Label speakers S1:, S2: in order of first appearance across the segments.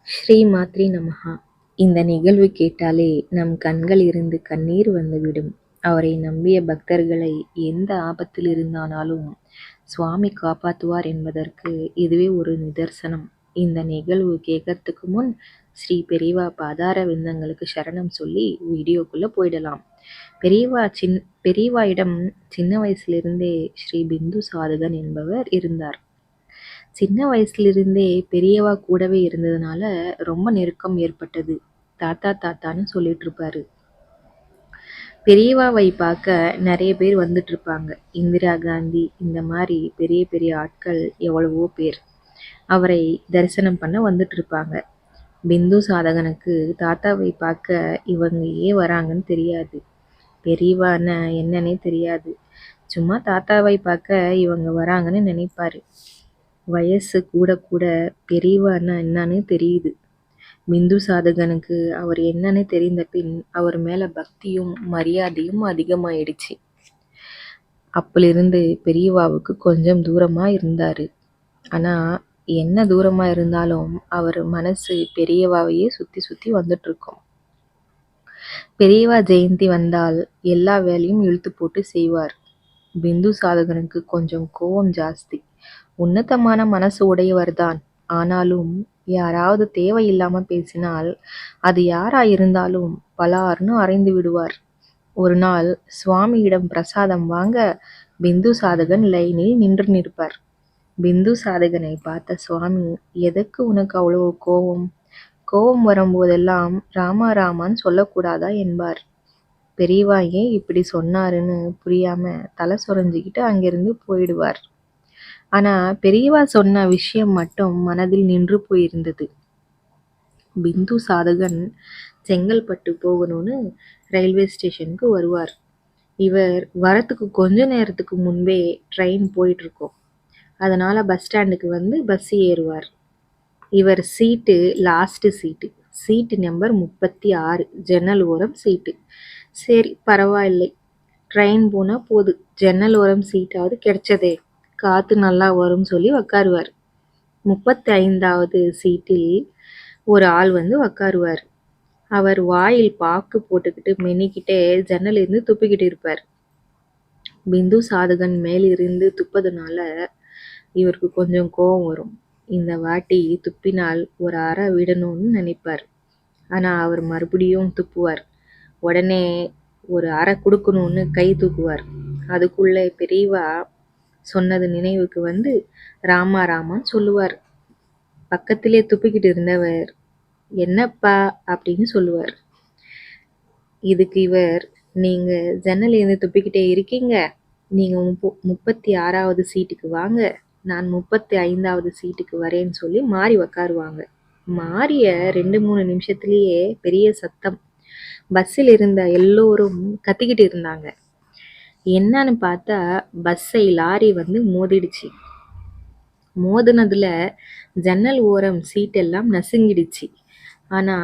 S1: ஸ்ரீ மாத்ரி நமஹா. இந்த நிகழ்வு கேட்டாலே நம் கண்கள் இருந்து கண்ணீர் வந்துவிடும். அவரை நம்பிய பக்தர்களை எந்த ஆபத்தில் இருந்தானாலும் சுவாமி காப்பாற்றுவார் என்பதற்கு இதுவே ஒரு நிதர்சனம். இந்த நிகழ்வு கேட்கறதுக்கு முன் ஸ்ரீ பெரியவா பாதார விந்தங்களுக்கு சரணம் சொல்லி வீடியோக்குள்ள போயிடலாம். பெரியவாயிடம் சின்ன வயசுலிருந்தே ஸ்ரீ பிந்து சாதகன் என்பவர் இருந்தார். சின்ன வயசுலிருந்தே பெரியவா கூடவே இருந்ததுனால ரொம்ப நெருக்கம் ஏற்பட்டது. தாத்தா தாத்தான்னு சொல்லிட்டு இருப்பாரு. பெரியவாவை பார்க்க நிறைய பேர் வந்துட்டு இருப்பாங்க. இந்திரா காந்தி இந்த மாதிரி பெரிய பெரிய ஆட்கள் எவ்வளவோ பேர் அவரை தரிசனம் பண்ண வந்துட்டு இருப்பாங்க. பிந்து சாதகனுக்கு தாத்தாவை பார்க்க இவங்க ஏன் வராங்கன்னு தெரியாது. பெரியவான்னு என்னன்னே தெரியாது. சும்மா தாத்தாவை பார்க்க இவங்க வராங்கன்னு நினைப்பாரு. வயசு கூட கூட பெரியவான்னா என்னன்னு தெரியுது. பிந்து சாதகனுக்கு அவர் என்னன்னு தெரிந்த பின் அவர் மேல பக்தியும் மரியாதையும் அதிகமாயிடுச்சு. அப்பிலிருந்து பெரியவாவுக்கு கொஞ்சம் தூரமா இருந்தாரு. ஆனா என்ன தூரமா இருந்தாலும் அவர் மனசு பெரியவாவையே சுத்தி சுத்தி வந்துட்டு இருக்கும். பெரியவா ஜெயந்தி வந்தால் எல்லா வேலையும் இழுத்து போட்டு செய்வார். பிந்து சாதகனுக்கு கொஞ்சம் கோபம் ஜாஸ்தி. உன்னதமான மனசு உடையவர்தான். ஆனாலும் யாராவது தேவையில்லாம பேசினால் அது யாராயிருந்தாலும் பலார்னு அறைந்து விடுவார். ஒரு நாள் சுவாமியிடம் பிரசாதம் வாங்க பிந்து சாதகன் லைனில் நின்று நிற்பார். பிந்து சாதகனை பார்த்த சுவாமி, எதற்கு உனக்கு அவ்வளவு கோபம்? கோபம் வரும்போதெல்லாம் ராமா ராமான்னு சொல்லக்கூடாதா என்பார். பெரியவா ஏன் இப்படி சொன்னாருன்னு புரியாம தலை சொரிஞ்சுக்கிட்டு அங்கிருந்து போயிடுவார். ஆனா பெரியவா சொன்ன விஷயம் மட்டும் மனதில் நின்று போயிருந்தது. பிந்து சாதகன் செங்கல்பட்டு போகணும்னு ரயில்வே ஸ்டேஷனுக்கு வருவார். இவர் வரத்துக்கு கொஞ்ச நேரத்துக்கு முன்பே ட்ரெயின் போயிட்டு இருக்கும். அதனால பஸ் ஸ்டாண்டுக்கு வந்து பஸ் ஏறுவார். இவர் சீட்டு லாஸ்ட் சீட்டு நம்பர் 36, ஜன்னல் ஓரம் சீட்டு. சரி பரவாயில்லை, ட்ரெயின் போனா போது, ஜன்னல் ஓரம் சீட்டாவது கிடைச்சதே, காத்து நல்லா வரும்னு சொல்லி உக்காருவார். 35வது சீட்டில் ஒரு ஆள் வந்து உக்காருவார். அவர் வாயில் பாக்கு போட்டுக்கிட்டு மென்னிக்கிட்டே ஜன்னலிருந்து துப்பிக்கிட்டு இருப்பார். பிந்து சாதகன் மேலிருந்து துப்பதுனால இவருக்கு கொஞ்சம் கோபம் வரும். இந்த வாட்டி துப்பினால் ஒரு அறை விடணும்னு நினைப்பார். ஆனா அவர் மறுபடியும் துப்புவார். உடனே ஒரு அறை கொடுக்கணும்னு கை தூக்குவார். அதுக்குள்ள பெரியவா சொன்னது நினைவுக்கு வந்து ராமா ராமான்னு சொல்லுவார். பக்கத்திலே துப்பிக்கிட்டு இருந்தவர், என்னப்பா அப்படின்னு சொல்லுவார். இதுக்கு இவர், நீங்க ஜன்னலேருந்து துப்பிக்கிட்டே இருக்கீங்க, நீங்க 36வது சீட்டுக்கு வாங்க, நான் 35வது சீட்டுக்கு வரேன்னு சொல்லி மாறி உக்காருவாங்க. மாறிய 2-3 நிமிஷத்துலயே பெரிய சத்தம். பஸ்ஸில் இருந்த எல்லோரும் கத்திக்கிட்டு இருந்தாங்க. என்னன்னு பார்த்தா பஸ்ஸை லாரி வந்து மோதிடுச்சு. மோதினதுல ஜன்னல் ஓரம் சீட்டெல்லாம் நசுங்கிடுச்சு. ஆனா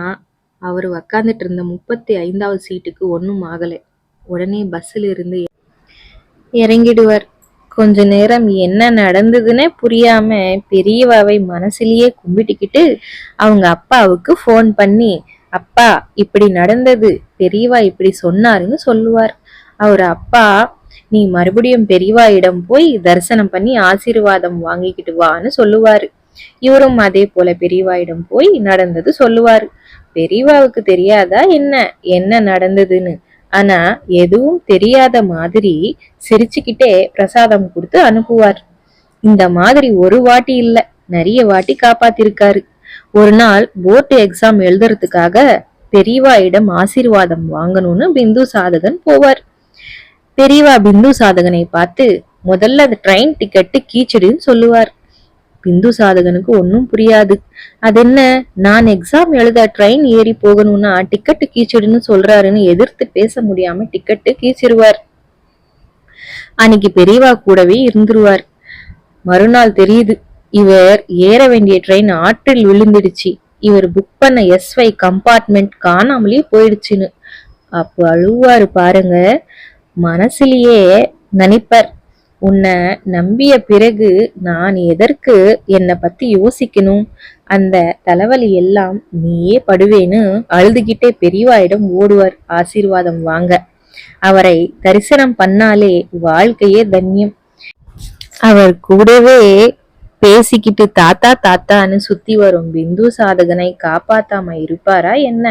S1: அவர் உக்காந்துட்டு இருந்த 35வது சீட்டுக்கு ஒன்றும் ஆகலை. உடனே பஸ்ஸில் இருந்து இறங்கிடுவார். கொஞ்ச நேரம் என்ன நடந்ததுன்னே புரியாம பெரியவாவை மனசுலயே கும்பிட்டுக்கிட்டு அவங்க அப்பாவுக்கு ஃபோன் பண்ணி, அப்பா இப்படி நடந்தது, பெரியவா இப்படி சொன்னாருன்னு சொல்லுவார். அவர் அப்பா, நீ மறுபடியும் பெரியவாயிடம் போய் தரிசனம் பண்ணி ஆசீர்வாதம் வாங்கிக்கிட்டு வான்னு சொல்லுவாரு. இவரும் அதே போல பெரியவாயிடம் போய் நடந்தது சொல்லுவாரு. பெரியவாவுக்கு தெரியாதா என்ன என்ன நடந்ததுன்னு? ஆனா எதுவும் தெரியாத மாதிரி சிரிச்சுக்கிட்டே பிரசாதம் கொடுத்து அனுப்புவார். இந்த மாதிரி ஒரு வாட்டி இல்ல, நிறைய வாட்டி காப்பாத்திருக்காரு. ஒரு நாள் போர்டு எக்ஸாம் எழுதுறதுக்காக பெரியவாயிடம் ஆசீர்வாதம் வாங்கணும்னு பிந்து சாதகன் போவார். பெரியவா பிந்து சாதகனை பார்த்து, முதல்ல அந்த ட்ரெயின் டிக்கெட்டு கீச்சிடுன்னு சொல்லுவார். பிந்து சாதகனுக்கு ஒன்னும் புரியாது. அது என்ன, நான் எக்ஸாம் எழுத ட்ரெயின் ஏறி போகணும்னா டிக்கெட்டு கீச்சிடுன்னு சொல்றாருன்னு எதிர்த்து பேச முடியாம டிக்கெட்டு கீச்சிருவார். அன்னைக்கு பெரியவா கூடவே இருந்துருவார். மறுநாள் தெரியுது, இவர் ஏற வேண்டிய ட்ரெயின் ஆற்றில் விழுந்துடுச்சு. இவர் புக் பண்ண SY கம்பார்ட்மெண்ட் காணாமலே போயிடுச்சுன்னு. அப்போ அழுவாரு பாருங்க. மனசுலயே நினைப்பார், உன்னை நம்பிய பிறகு நான் எதற்கு என்னை பத்தி யோசிக்கணும்? அந்த தலைவலி எல்லாம் நீயே படுவேன்னு அழுதுகிட்டே பெரியவாயிடம் ஓடுவார் ஆசீர்வாதம் வாங்க. அவரை தரிசனம் பண்ணாலே வாழ்க்கையே தன்யம். அவர் கூடவே பேசிக்கிட்டு தாத்தா தாத்தான்னு சுத்தி வரும் பிந்து சாதகனை காப்பாத்தாம இருப்பாரா என்ன?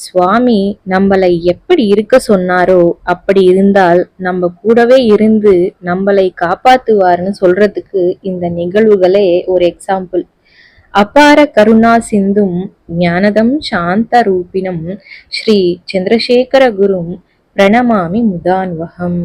S1: சுவாமி நம்மளை எப்படி இருக்க சொன்னாரோ அப்படி இருந்தால் நம்ம கூடவே இருந்து நம்மளை காப்பாத்துவார்னு சொல்றதுக்கு இந்த நிகழ்வுகளே ஒரு எக்ஸாம்பிள். அபார கருணா சிந்தும் ஞானதம் சாந்த ரூபிணம் ஸ்ரீ சந்திரசேகர குரும் பிரணமாமி முதான்வகம்.